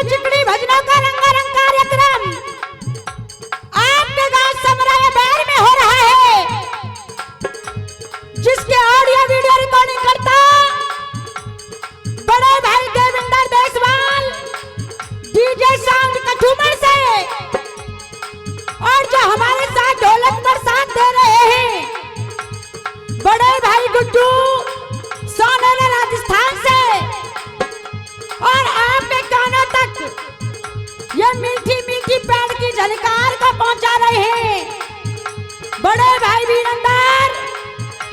चिकनी भजनों का रंगारंग कार्यक्रम आपके गांव समराया बैर में हो रहा है, जिसके ऑडियो वीडियो रिकॉर्डिंग करता बड़े भाई देविंदर देसवाल डीजे साउंड कठुमर से, और जो हमारे साथ ढोलक पर साथ दे रहे हैं बड़े भाई गुड्डू सोनेला राजस्थान से, और आपके कानों तक ये मीठी मीठी प्यार की झनकार को पहुंचा रहे हैं बड़े भाई वीरेंद्र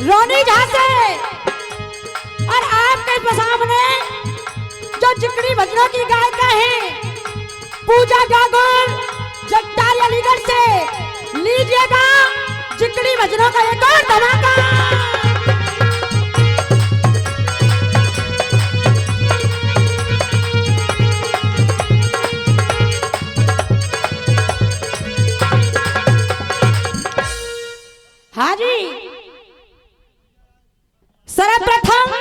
रोनी झा से। और आपके सामने जो चिकनी भजनों की गायिका है पूजा गागुल जगतारी अलीगढ़ से, लीजिएगा चिकनी भजनों का एक और धमाका। हाँ जी, सर्वप्रथम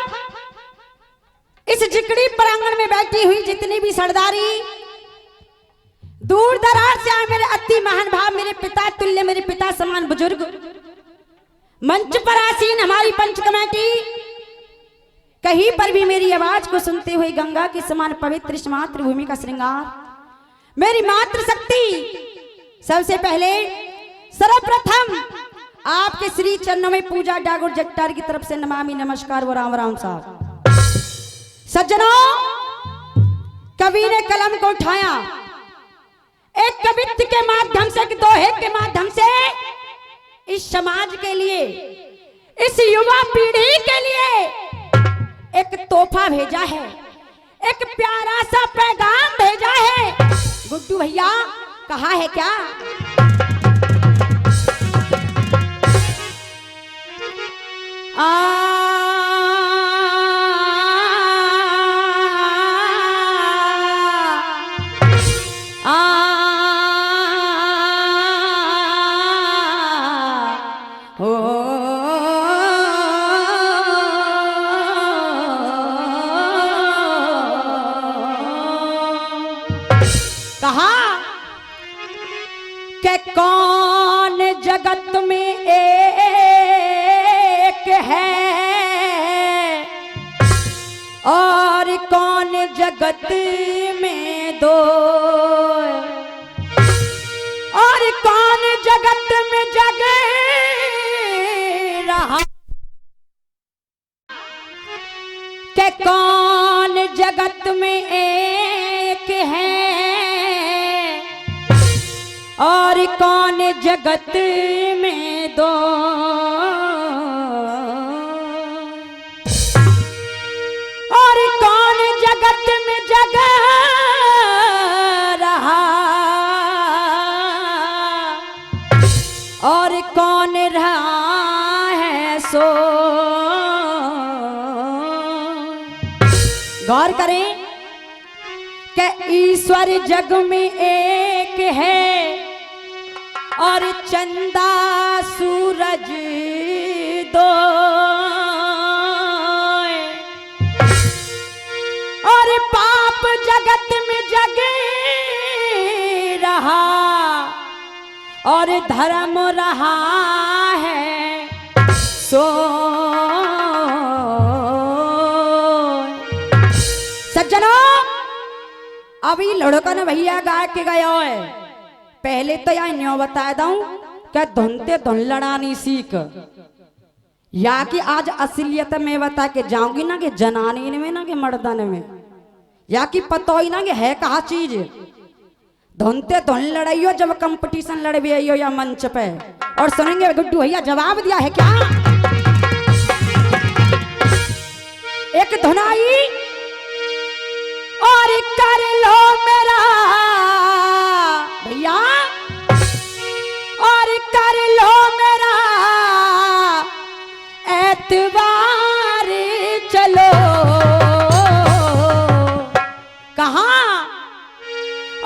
इस चिकनी प्रांगण में बैठी हुई जितनी भी सरदारी दूर दराज से आए मेरे अति महान भाव, मेरे पिता तुल्य, मेरे पिता समान बुजुर्ग, मंच पर आसीन हमारी पंच कमेटी, कहीं पर भी मेरी आवाज को सुनते हुए गंगा के समान पवित्र इस मातृभूमि का श्रृंगार, मेरी मातृ शक्ति, सबसे पहले सर्वप्रथम आपके श्री चरणों में पूजा डागुर जगतार की तरफ से नमामि नमस्कार व राम राम साहब। सज्जनों, कवि ने कलम को उठाया, एक कवित्व के माध्यम से, एक दोहे के माध्यम से इस समाज के लिए, इस युवा पीढ़ी के लिए एक तोहफा भेजा है, एक प्यारा सा पैगाम भेजा है। गुड्डू भैया कहा है क्या? कहा कि कौन जगत में एक है और कौन जगत में दो, और कौन जगत में जग रहा, कि कौन जगत में एक है और कौन जगत में दो, और कौन जगत में जग रहा और कौन रहा है सो। गौर करें कि ईश्वर जग में एक है और चंदा सूरज दो, और पाप जगत में जग रहा और धर्म रहा है सो। सज्जनों, अभी लड़कन भैया गा के गया है, पहले तो यहाँ न्यों बता दूं क्या धुनते धुन लड़ानी सीख, या कि आज असलियत में बता के जाऊंगी ना कि जनानी में ना कि मर्दन में, या कि पता ही ना कि है कहा चीज। धुनते धुन लड़ाइयो जब कंपटीशन लड़बे आइयो या मंच पे, और सुनेंगे गुड्डू भैया जवाब दिया है क्या। एक धुनाई और कर लो मेरा भैया, और कर लो मेरा एतबार चलो। कहाँ?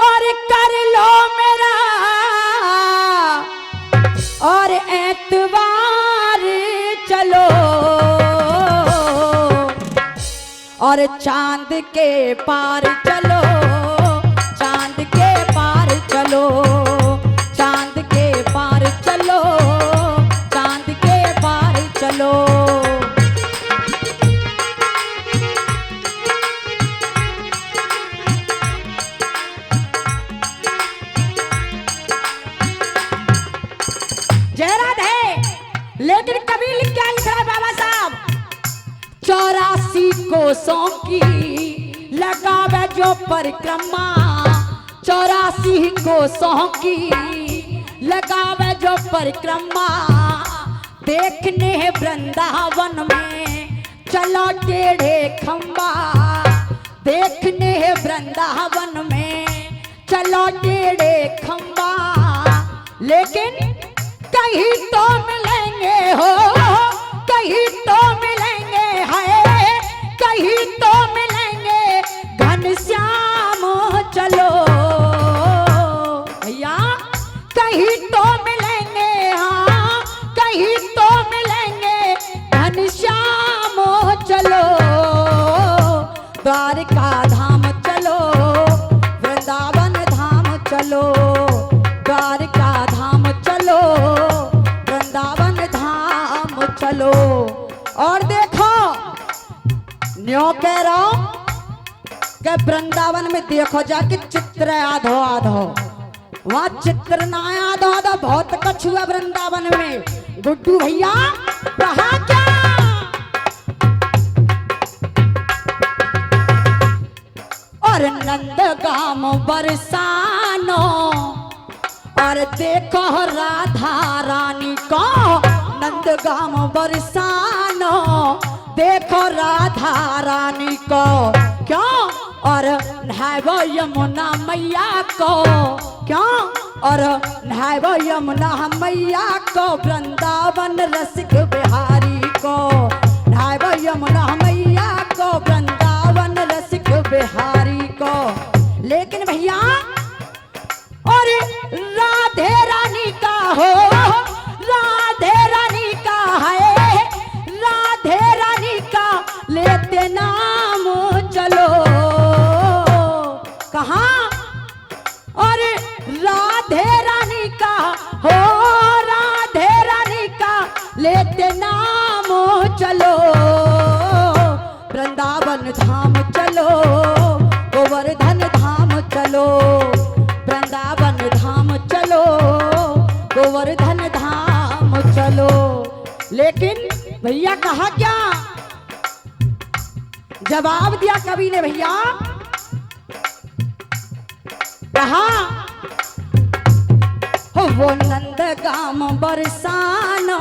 और कर लो मेरा और एतबार चलो, और चांद के पार चलो, चांद के पार चलो, चांद के पार चलो, चांद के पार चलो। जय राधे। लेकिन कभी क्या लिख रहा है बाबा साहब, 84 कोसों की लगावे जो परिक्रमा, 84 कोसों की लगावे जो परिक्रमा, देखने वृंदावन में चलो टेढ़े खंबा, देखने वृंदावन में चलो टेढ़े खंबा। लेकिन कहीं तो मिलेंगे हो, कहीं तो मिलेंगे है, कहीं तो मिलेंगे घनश्याम चलो भैया, कहीं तो मिलेंगे, हाँ कहीं तो मिलेंगे घनश्याम चलो। द्वारका धाम चलो, वृंदावन धाम चलो, द्वारका धाम चलो, वृंदावन धाम चलो। और देखो न्यों कह रहा हूं कि वृंदावन में देखो जाके चित्र आधो आधो, वहां चित्र ना आधो आधो, बहुत कछु है वृंदावन में। गुड्डू भैया कहा क्या, और नंदगाम बरसानो, और देखो राधा रानी को नंदगाम बरसानो, देखो राधा रानी को क्यों, और नहावो यमुना मैया को क्यों, और नहावो यमुना मैया को, वृंदावन रसिक बिहारी को, नहावो यमुना मैया को, वृंदावन रसिक बिहारी को। लेकिन भैया और राधे रानी का हो, राधे रानी का है, राधे रानी का लेते नाम चलो। कहाँ, और राधे रानी का हो, राधे रानी का लेते नाम चलो। वृंदावन धाम चलो, गोवर्धन धाम चलो, वृंदावन धाम चलो, गोवर्धन धाम चलो। लेकिन भैया कहा क्या, जवाब दिया कवि ने भैया, कहा वो नंदगाम बरसानो,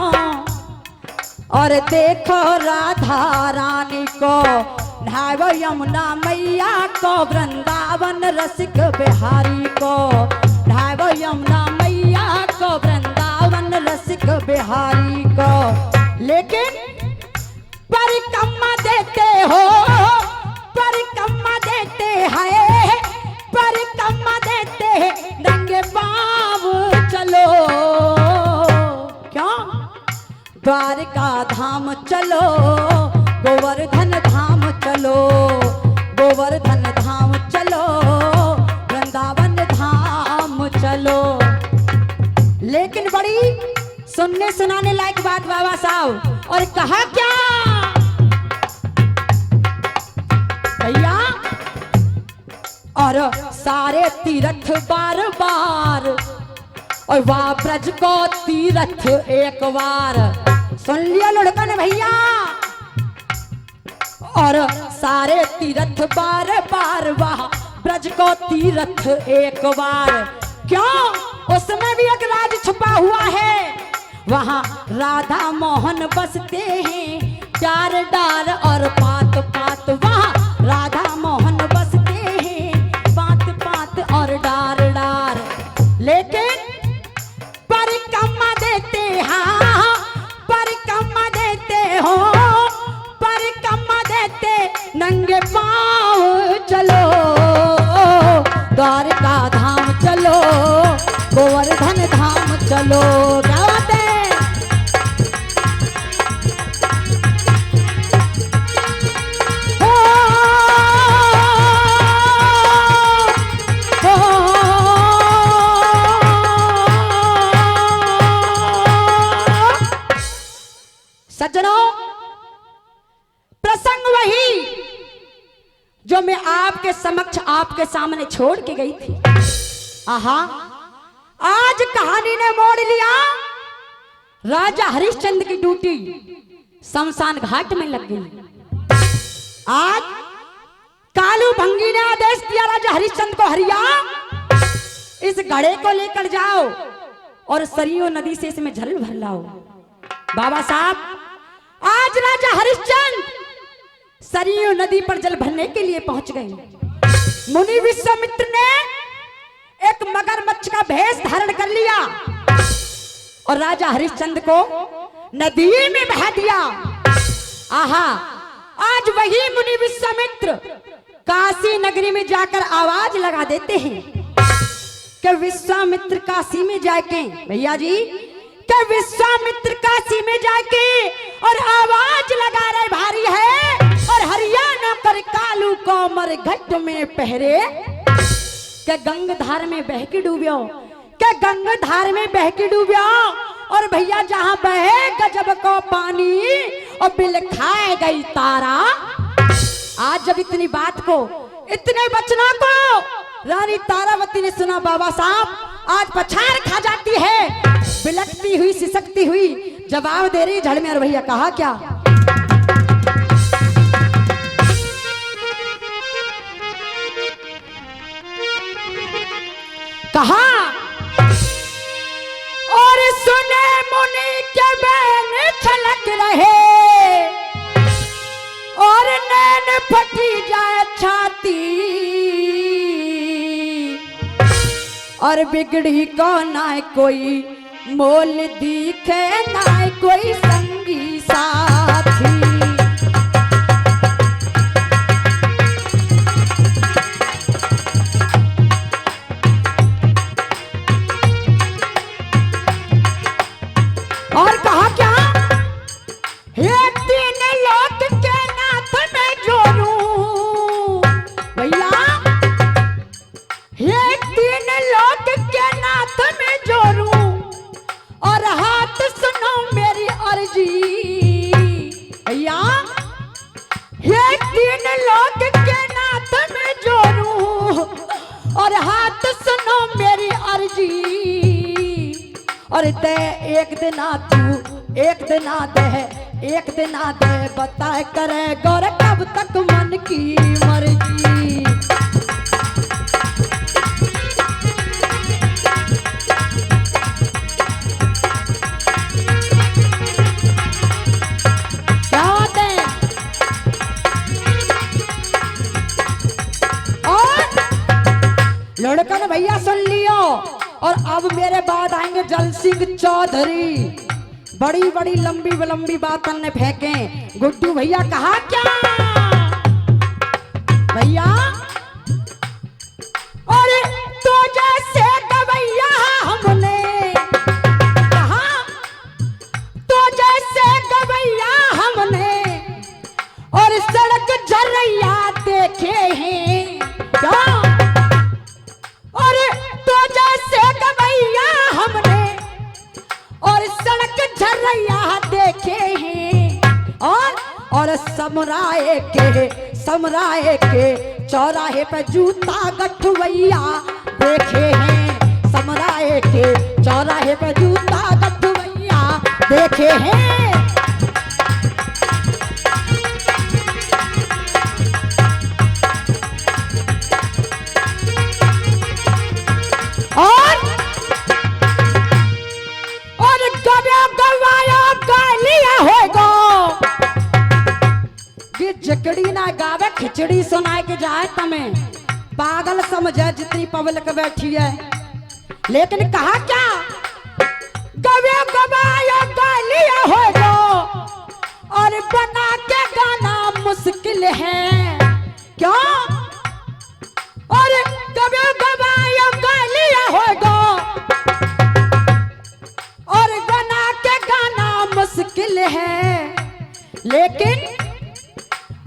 और देखो राधा रानी को, नहावो यमुना मैया को, वृंदावन रसिक बिहारी को, नहावो यमुना मैया को, वृंदावन रसिक बिहारी को। लेकिन परिक्रमा देते हो, परिक्रमा देते हैं, परिक्रमा देते हैं नंगे पाँव चलो। क्यों, द्वारका धाम चलो, गोवर्धन धाम चलो, गोवर्धन धाम चलो, वृंदावन धाम चलो। लेकिन बड़ी सुनने सुनाने लायक बात बाबा साहब, और कहा क्या भैया, और सारे तीर्थ बार बार, और वाह ब्रज को तीर्थ एक बार। सुन लिया लुढ़कन भैया, और सारे तीर्थ बार बार, वाह ब्रज को तीर्थ एक बार। क्यों, उसमें भी एक राज छुपा हुआ है, वहाँ राधा मोहन बसते हैं, चार डार और पात पात, वहाँ राधा मोहन बसते हैं, पात पात और डार डार। लेकिन परिक्रमा देते, हाँ परिक्रमा देते हो, परिक्रमा देते नंगे पाँव चलो। द्वारका धाम चलो, गोवर्धन धाम चलो। क्या बात है, हो, जो मैं आपके समक्ष आपके सामने छोड़ के गई थी। आहा, आज कहानी ने मोड़ लिया। राजा हरिश्चंद्र की ड्यूटी शमशान घाट में लग गई। आज कालू भंगी ने आदेश दिया राजा हरिश्चंद्र को, हरिया इस घड़े को लेकर जाओ और सरयू नदी से इसमें जल भर लाओ। बाबा साहब, आज राजा हरिश्चंद्र सरयू नदी पर जल भरने के लिए पहुंच गए। मुनि विश्वामित्र ने एक मगरमच्छ का भेष धारण कर लिया और राजा हरिश्चंद्र को नदी में बहा दिया। आहा, आज वही मुनि विश्वामित्र काशी नगरी में जाकर आवाज लगा देते हैं कि विश्वामित्र काशी में जाके, भैया जी, कि विश्वामित्र काशी में जाके और आवाज लगा रहे भारी है और हरियाणा कर कालू को मर घट में पहरे के गंगाधार में बह के डूबियो, के गंगाधार में बह के डूबियो। और भैया जहां बहे गजब को पानी और बिल खाए गई तारा। आज जब इतनी बात को, इतने वचनों को रानी तारावती ने सुना, बाबा साहब आज पछाड़ खा जाती है, बिलकती हुई सिसकती हुई जवाब दे रही झड़ में। और भैया कहा क्या? कहा, और सुने मुनि के बैन छलक रहे और नैन फटी जाए छाती और बिगड़ी को ना कोई मोल दिखे, ना कोई संगी साथी। और कहा क्या? एक दिन लोक के नाथ में जोड़ूं, भैया एक दिन लोक के नाथ में जोड़ूं और हाथ सुनो मेरी अर्जी। भैया एक दिन लोक के नाथ में जोड़ूं और हाथ सुनो मेरी अर्जी। और दे एक दिन तू, एक दिन दे, एक दिन दे, बता करे गौर कब तक मन की मर्जी। क्या बात है? और लड़कन भैया सुन लियो। और अब मेरे बाद आएंगे जल सिंह चौधरी। बड़ी बड़ी लंबी लंबी बात ने फेंके। गुड्डू भैया कहा क्या? भैया और तो जैसे गवैया हमने कहा, तो जैसे गवैया हमने और सड़क झरैया देखे हैं क्या? और तो जैसे गवैया हमने और सड़क झरैया देखे हैं और समराए के चौराहे पे जूता गठवैया देखे हैं। समराए के चौराहे पे जूता गठवैया देखे हैं। और गवाया गालिया होगा ये जकड़ी ना गावे खिचड़ी सुनाए के जाए तमें पागल समझे जितनी पब्लिक बैठी है। लेकिन कहा क्या? गवाया गालिया होगा और बना के गाना मुश्किल है क्या? और गवाया गालिया होगा और बना के गाना मुश्किल है। लेकिन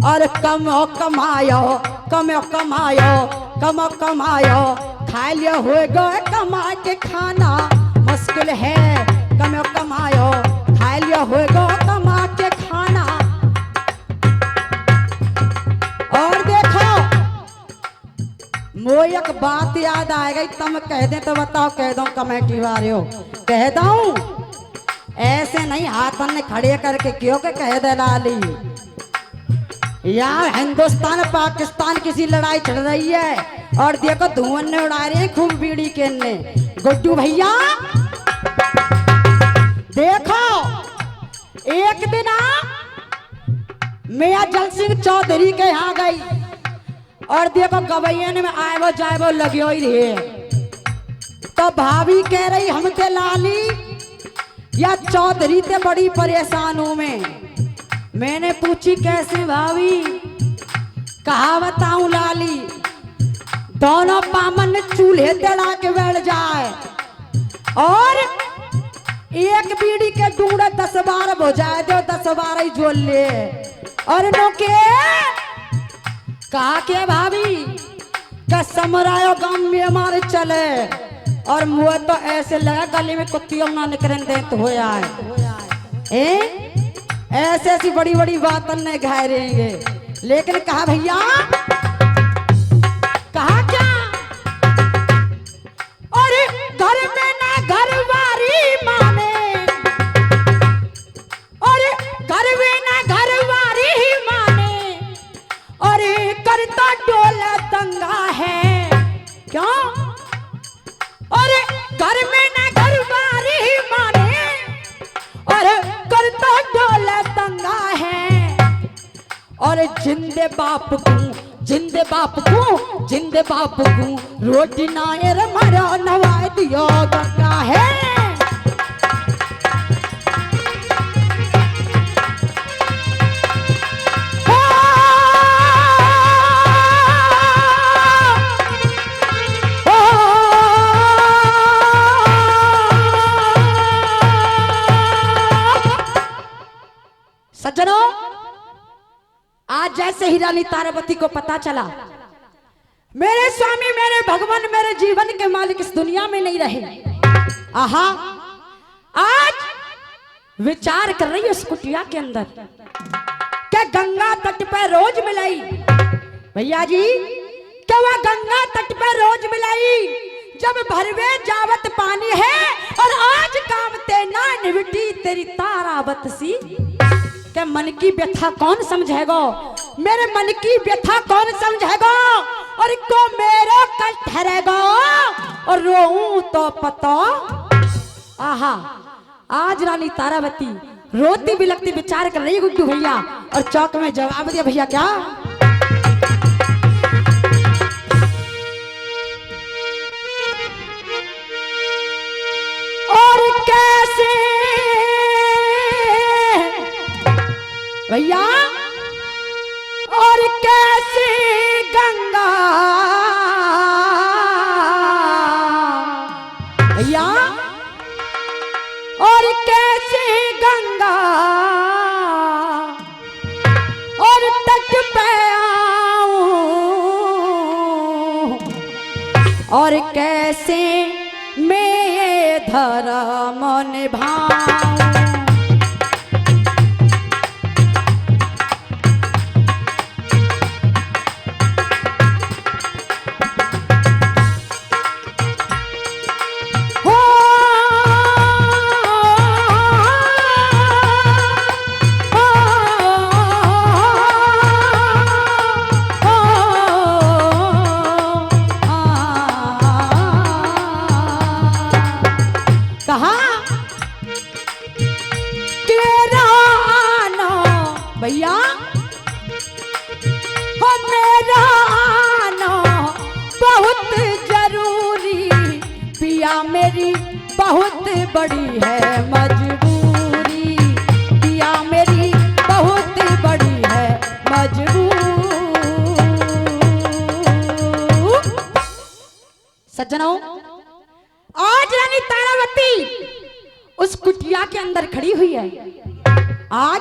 और कमो कमायो खा लिया होगा कमा के खाना मुश्किल है। कमो कमायो खा लिया होगा कमा के खाना। और देखो वो एक बात याद आ गई, तुम कह दे तो बताओ, कह दो कमेटी वाले हो, कह दो ऐसे नहीं हाथन ने खड़े करके क्यों के कह दे लाली। यार हिंदुस्तान पाकिस्तान किसी लड़ाई चल रही है और देखो धुआं ने उड़ा रहे हैं खूब बीड़ी के ने। गुड्डू भैया देखो एक दिन मैं जल सिंह चौधरी के यहाँ गई और देखो गवैया में आए वो जाए वो लगे ही रहे। तो भाभी कह रही हम ते लाली या चौधरी ते बड़ी परेशान हूं मैंने पूछी कैसे भाभी, कहा बताऊं लाली, दोनों पामन चूल्हे दड़ा के बैठ जाए और एक बीड़ी के डूंडे 10 बार हो जाए दो, 10 बार ही जोल ले। और नो के कहा के भाभी का समरायो गांव में हमारे चले और मुँह तो ऐसे लगा गले में कुत्तियों ना निकलन दे तो हो जाए। ऐसे ऐसी बड़ी बड़ी बात नहीं घाय रहेंगे। लेकिन कहा भैया, कहा क्या, और घर में ना घर वारी माने, और घर में ना घर वारी माने, और करता डोला दंगा है क्यों, और घर में ना घर वारी माने और करता डोला दंगा है। और जिंदे बाप को जिंदे बाप को जिंदे बाप को रोटी नायर मरा नवाय दियो दंगा है। सज्जनों, आज जैसे ही रानी तारावती को पता चला मेरे स्वामी मेरे भगवान मेरे जीवन के मालिक इस दुनिया में नहीं रहे, आहा आज विचार कर रही है उस कुटिया के अंदर क्या गंगा तट पर रोज मिलाई। भैया जी क्या वह गंगा तट पर रोज मिलाई जब भरवे जावत पानी है और आज काम ते ना निवटी तेरी तारावत सी। क्या मन की व्यथा कौन समझेगा, मेरे मन की व्यथा कौन समझेगा और को मेरा कल ठहरेगा और रोऊं तो पता। आहा आज रानी तारावती रोती बिलखती विचार कर रही है गुड्डू भैया और चौक में जवाब दिया भैया क्या, और कैसे भैया, और कैसे गंगा भैया, और कैसे गंगा और तट पे आऊं और कैसे मैं धर्म निभाऊं। भैया हो मेरा आना बहुत जरूरी, पिया मेरी बहुत बड़ी है मजबूरी, पिया मेरी बहुत बड़ी है मजबूरी। सज्जनों आज रानी तारावती उस कुटिया के अंदर खड़ी हुई है। आज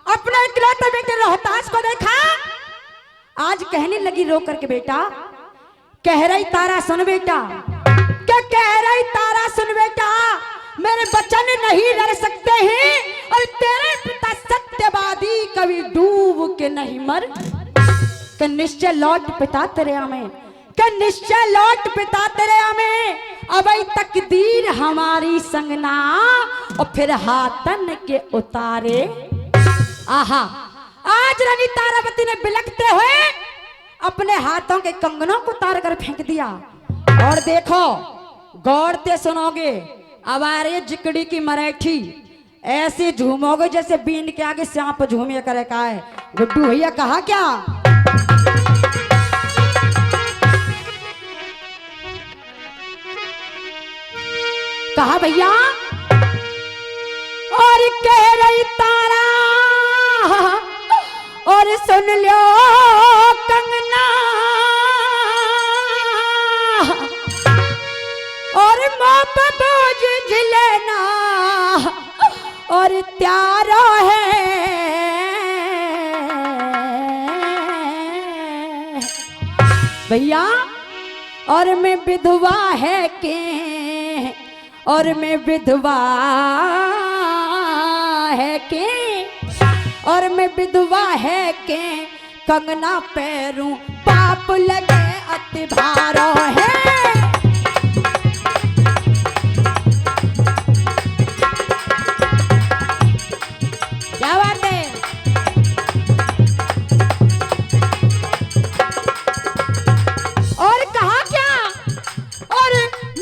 अपने इकलौते बेटे रोहतास को देखा, आज कहने लगी रो करके बेटा, कह रही तारा सुन बेटा, क्या कह रही तारा सुन बेटा, मेरे बचन नहीं लड़ सकते हैं और तेरे पिता सत्यवादी कभी डूब के नहीं मर, कि निश्चय लौट पिता तेरे में कि निश्चय लौट पिता तेरे हमें अब तकदीर हमारी संगना और फिर हाथन के उतारे। आहा, आज रानी तारावती ने बिलखते हुए अपने हाथों के कंगनों को उतार कर फेंक दिया। और देखो, गौर से सुनोगे, अवारे जिकड़ी की मराठी ऐसे झूमोगे जैसे बीन के आगे सांप झूमे करे। का है गुड्डू भैया, कहा क्या? कहा भैया? और कह रही तारा और सुन लो कंगना, और मोप बोझ झिलेना और त्यारो है भैया। और मैं विधवा है के, और मैं विधवा है के, और मैं विधवा है के कंगना पैरूं पाप लगे अति भारो है। क्या बात है? और कहा क्या? और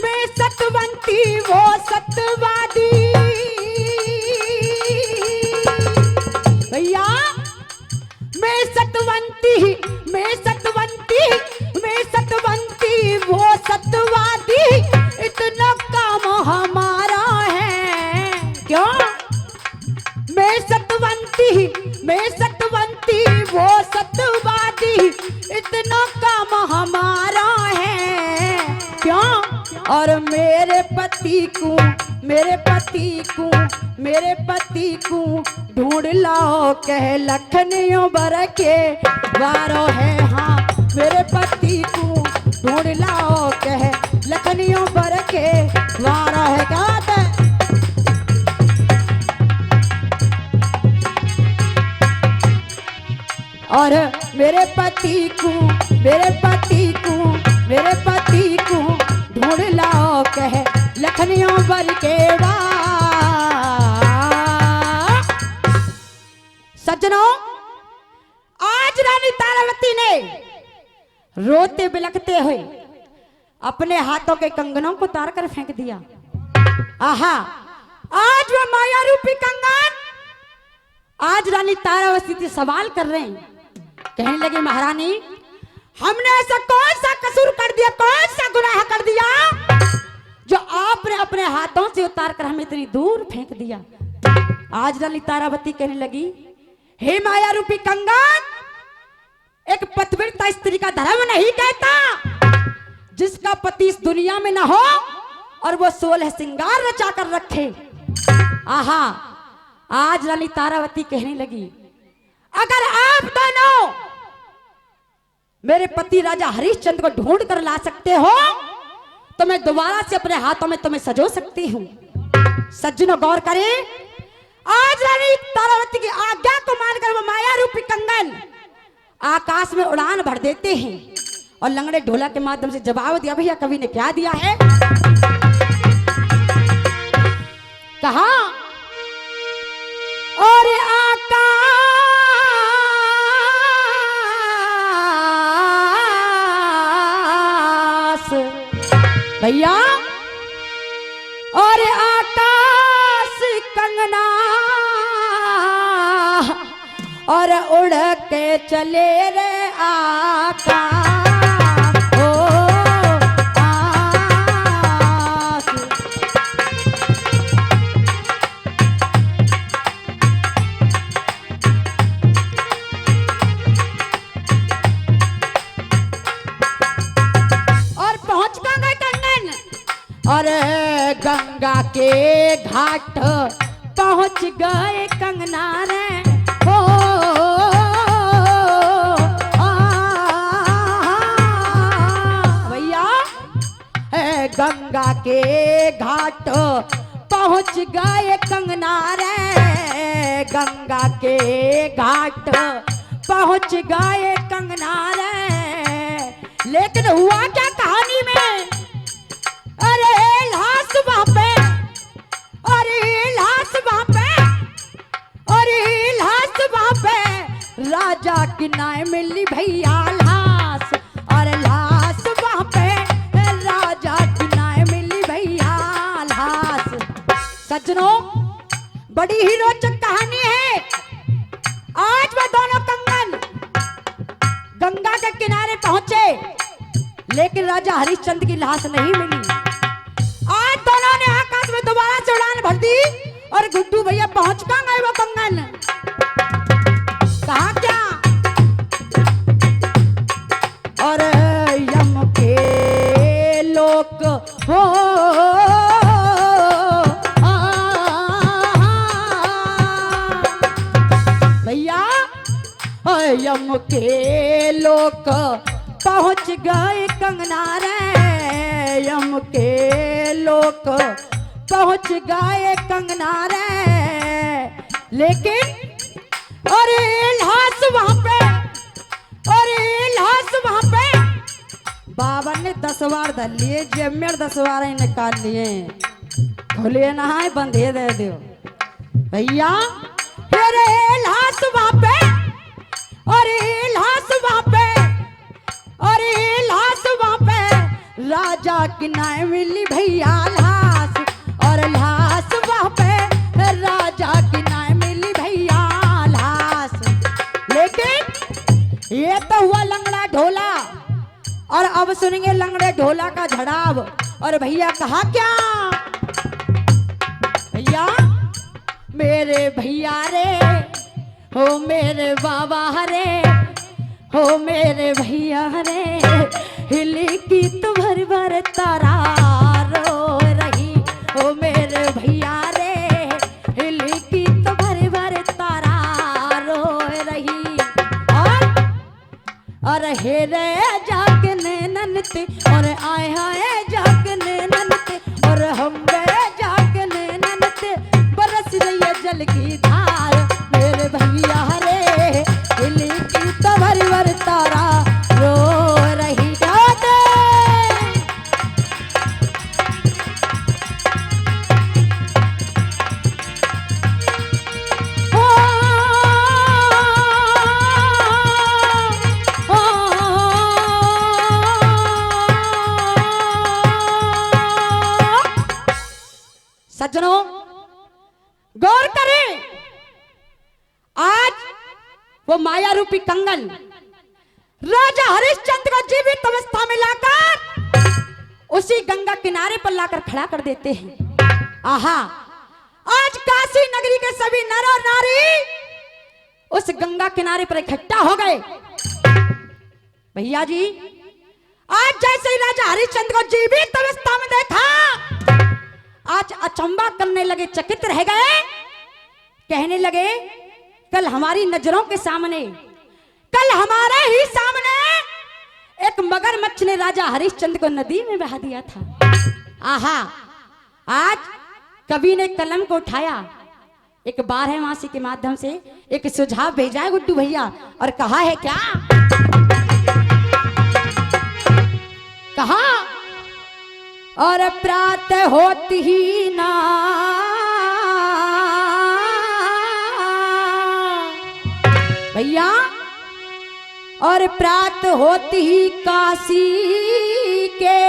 मैं सतवंती वो सतवादी भैया, मैं सतवंती, मैं सतवंती, मैं सतवंती वो सतवादी, इतना काम हमारा है। क्यों? मैं सतवंती, मैं सतवंती वो सतवादी, इतना काम हमारा है। क्यों? और मेरे पति को, मेरे पति को, मेरे पति को ढूंढ लाओ कह लखनियों बर के वारो है। हाँ, मेरे पति को ढूंढ लाओ कह लखनियों बर के वारो है। क्या बात है? और मेरे पति को, मेरे पति को, मेरे पति को ढूंढ लाओ कह लखनियों बर के सज्जनों, आज रानी तारावती ने रोते बिलखते हुए अपने हाथों के कंगनों को उतार कर फेंक दिया। आहा, आज वह माया रूपी कंगन आज रानी तारावती से सवाल कर रहे हैं। कहने लगे, महारानी, हमने ऐसा कौन सा कसूर कर दिया, कौन सा गुनाह कर दिया जो आपने अपने हाथों से उतार कर हमें इतनी दूर फेंक दिया? आज रानी तारावती कहने लगी, हे माया रूपी कंगन, एक पतिव्रता स्त्री का धर्म नहीं कहता जिसका पति इस दुनिया में ना हो और वो 16 श्रृंगार रचा कर रखे। आहा, आज रानी तारावती कहने लगी, अगर आप दोनों मेरे पति राजा हरिश्चंद्र को ढूंढ कर ला सकते हो तो मैं दोबारा से अपने हाथों में तुम्हें सजो सकती हूं। सज्जनों, गौर करें, आज रानी तारावती की आज्ञा को मानकर वो माया रूपी कंगन आकाश में उड़ान भर देते हैं और लंगड़े ढोला के माध्यम से जवाब दिया। भैया, कवि ने क्या दिया है? कहा, और आकाश भैया, और आकाश कंगना और उड़ के चले रे आकाश। और गंगा के घाट पहुंच गए कंगना रे हो। भैया, गंगा के घाट पहुंच गए कंगना रे, गंगा के घाट पहुंच गए कंगना रे, लेकिन हुआ क्या कहानी में? अरे लाश वहां पे, अरे लाश वहां पे, अरे लाश वहां पे राजा की नाय मिली भैया लाश, और लाश वहां पे राजा की नाय मिली भैया लाश। सज्जनों, बड़ी ही रोचक कहानी है। आज वह दोनों कंगन गंगा के किनारे पहुंचे, लेकिन राजा हरिश्चंद्र की लाश नहीं मिली। आज दोनों ने आकाश में दोबारा से उड़ान भर दी, और गुड्डू भैया पहुंच कहां गए वो कंगन? कहा क्या? और यम के लोक हो भैया, यम के लोक पहुंच गए कंगना रे, यम के लोक पहुंच गए कंगना रे। लेकिन अरे लाश वहां पे, अरे लाश वहां पे बाबा ने 10 बार धर लिए, जेब में 10 बार ही निकाल लिए। खोलिए नहाए बंधे दे दो भैया। अरे लाश वहां पे, अरे लाश वहां पे, अरे लाश वहां पे राजा की नाय मिली भैया लाश, और लाश वहां पे राजा की नाय मिली भैया लाश। लेकिन ये तो हुआ लंगड़ा ढोला, और अब सुनेंगे लंगड़े ढोला का झड़ाव। और भैया कहा क्या? भैया मेरे भैया रे, हो मेरे बाबा रे, हो मेरे भैया रे, हिली की तो भर भर तारा रो रही, हो मेरे भैया रे, हिली की तो भर भर तारा रो रही। और हे रे जागने ननते, और आए हाय जागने ननते, और हम रे जागने ननते, बरस रही है जल की धार, मेरे भैया रे, हिली की तो भर भर तारा रो रही। सज्जनों, गौर करें, आज वो माया रूपी कंगन राजा हरिश्चंद्र को जीवित अवस्था में लाकर उसी गंगा किनारे पर लाकर खड़ा कर देते हैं। आहा, आज काशी नगरी के सभी नर और नारी उस गंगा किनारे पर इकट्ठा हो गए। भैया जी, आज जैसे ही राजा हरिश्चंद्र को जीवित अवस्था में देखा, आज अचंबा करने लगे, चकित रह गए। कहने लगे, कल हमारी नजरों के सामने, कल हमारे ही सामने एक मगरमच्छ ने राजा हरिश्चंद्र को नदी में बहा दिया था। आहा, आज कवि ने कलम को उठाया, एक 12 मासी के माध्यम से एक सुझाव भेजा है गुड्डू भैया, और कहा है क्या? कहा, और प्रातः होती ही ना भैया, और प्रातः होती ही काशी के,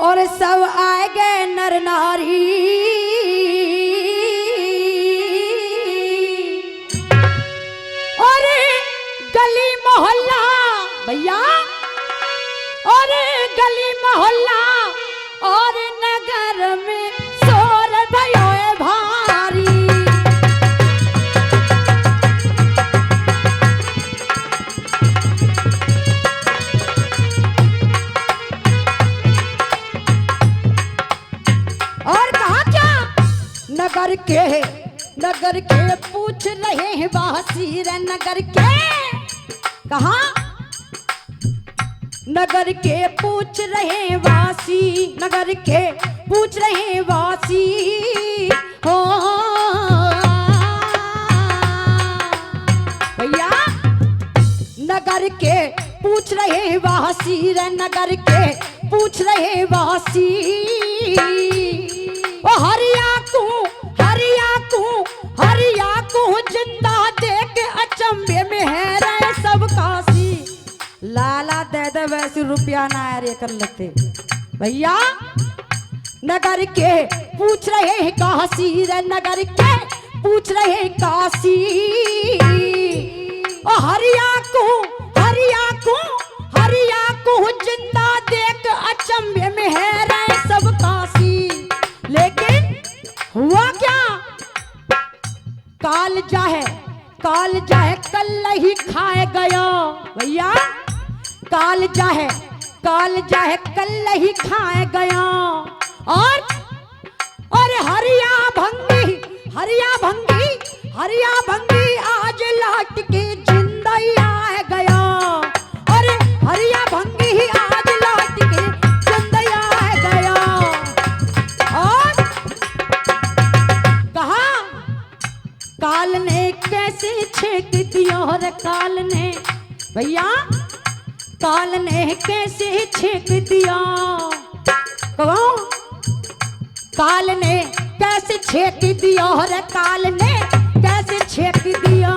और सब आए गए नर नारी, और गली मोहल्ला भैया, और गली मोहल्ला और नगर में शोर भयो भारी। और कहा क्या? नगर के पूछ रहे हैं वासी रे, नगर के कहा? नगर के पूछ रहे वासी, नगर के पूछ रहे वासी हो भैया, नगर के पूछ रहे वासी रे नगर के पूछ रहे वासी ओ हरिया को जिंदा देख अचंभे में है रे सब काशी। लाला दे दे वैसे रुपया ना रे कर लेते भैया। नगर के पूछ रहे हैं काशी रे नगर के पूछ रहे काशी ओ हरिया को जिंदा देख अचंभे में है रे सब काशी। लेकिन हुआ क्या? काल जाहे कल ही खाए गया भैया। काल जाहे कल ही खाए गया। और हरिया भंगी आज लौट के जिंदा ही आ गया। अरे हरिया भंगी आज लौट के जिंदा ही आ गया। और कहा काल ने कैसे छेक दिया और काल ने भैया काल ने कैसे छेक दिया। काल ने कैसे छेक दिया और काल ने कैसे छेक दिया।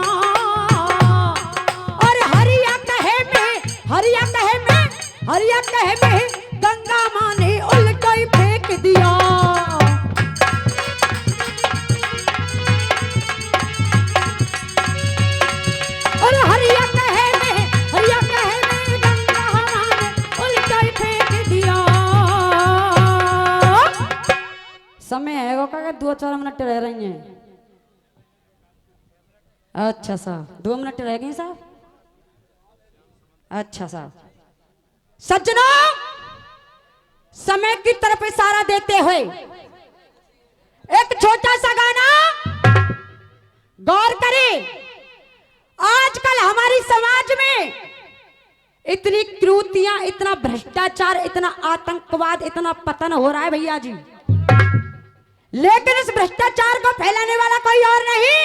और हरिया कहे में गंगा माँ ने उल्टा ही फेंक दिया। और हरिया कहे में गंगा माँ ने उल्टा ही फेंक दिया। समय है वो का 2-4 मिनट रह रही हैं। अच्छा साहब 2 मिनट रह गए साहब। अच्छा साहब सज्जनों समय की तरफ इशारा देते हुए एक छोटा सा गाना गौर करें। आजकल हमारी समाज में इतनी क्रूतियां इतना भ्रष्टाचार इतना आतंकवाद इतना पतन हो रहा है भैया जी। लेकिन इस भ्रष्टाचार को फैलाने वाला कोई और नहीं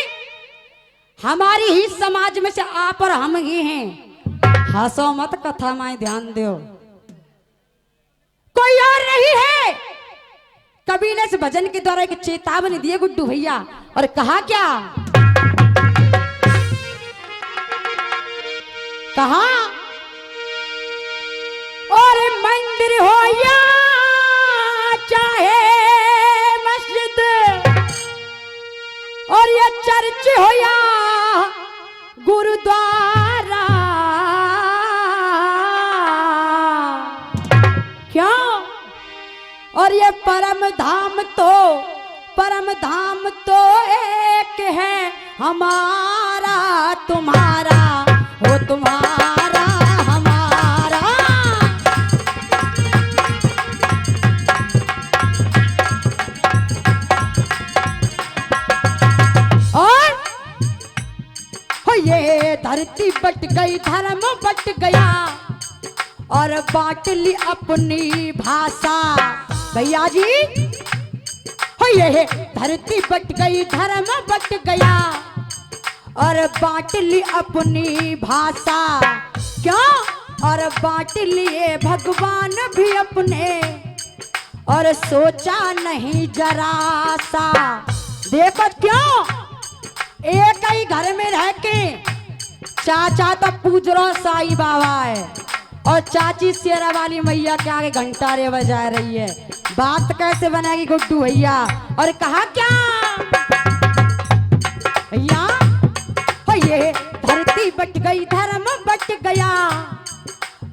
हमारी ही समाज में से आप और हम ही हैं। हंसो मत कथा में ध्यान दो कोई और नहीं है। कबीर ने इस भजन के द्वारा एक चेतावनी दिए गुड्डू भैया और कहा क्या? कहा और मंदिर हो या चाहे मस्जिद और ये चर्च हो या गुरुद्वारा क्यों? और ये परम धाम तो एक है हमारा तुम्हारा हो तुम्हारा हमारा। और हो ये धरती बट गई धर्म बट गया और बांट ली अपनी भाषा भैया जी। हो ये धरती बट गई धर्म बट गया और बांट ली अपनी भाषा क्यों? और बांट लिए भगवान भी अपने और सोचा नहीं जरा सा। देखो क्यों एक ही घर में रह के चाचा तो पूज रो साईं बाबा है और चाची शेरा वाली मैया के आगे घंटारे बजा रही है। बात कैसे बनेगी गुड्डू भैया? और कहा क्या भैया? ये धरती बट गई धर्म बट गया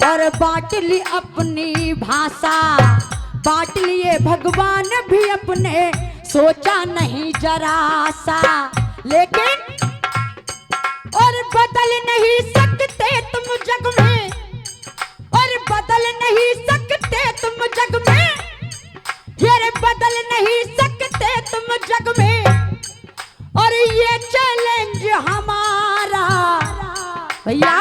और बांट ली अपनी भाषा बांट लिए भगवान भी अपने सोचा नहीं जरा सा। लेकिन और बदल नहीं सकते तुम जग में और बदल नहीं सकते तुम जग में ये बदल नहीं सकते तुम जग में। और ये चैलेंज हमारा भैया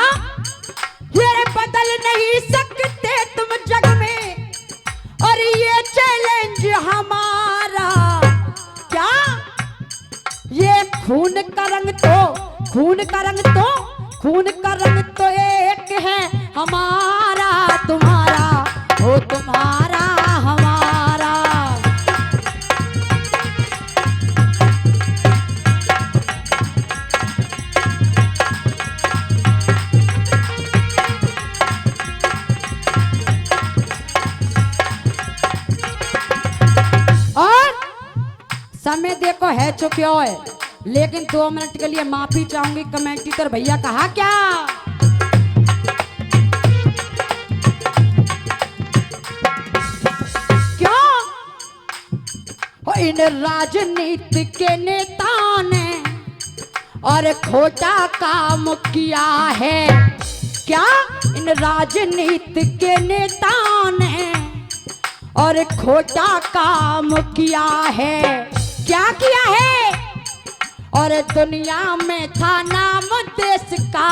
ये बदल नहीं सकते तुम जग में और ये चैलेंज हमारा क्या? ये खून का रंग तो एक है हमारा तुम्हारा, ओ तुम्हारा हमारा। और समय देखो है चुक्यो है, लेकिन 2 मिनट के लिए माफी चाहूंगी कमेंटेटर भैया। कहा क्या? क्यों? इन राजनीति के नेता ने और खोटा काम किया है। क्या? इन राजनीति के नेता ने और खोटा काम किया है। क्या किया है? और दुनिया में था नाम देश का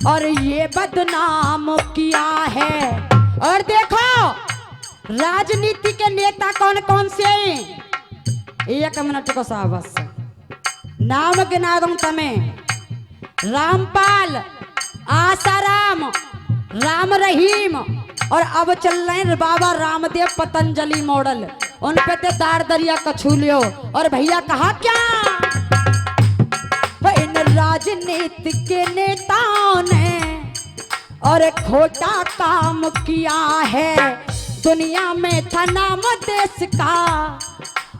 और ये बदनाम किया है। और देखो राजनीति के नेता कौन कौन से हैं? 1 मिनट को साहब नाम गिना दूं तमें। रामपाल, आसाराम, राम रहीम, और अब चल रहे हैं बाबा रामदेव पतंजलि मॉडल। उन पे ते दार दरिया कछू लियो। और भैया कहा क्या? इन राजनीति के नेताओं ने और खोटा काम किया है। दुनिया में था नाम देश का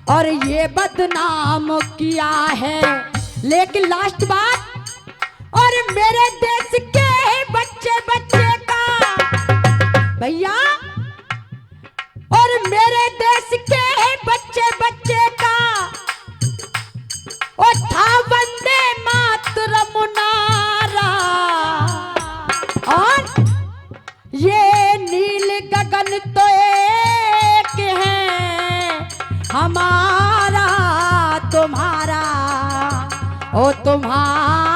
और ये बदनाम किया है। लेकिन लास्ट बात, और मेरे देश के बच्चे बच्चे का भैया, और मेरे देश के बच्चे बच्चे का ओ था वंदे मातरम नारा। और ये नील गगन तो एक है, हमारा तुम्हारा, ओ तुम्हारा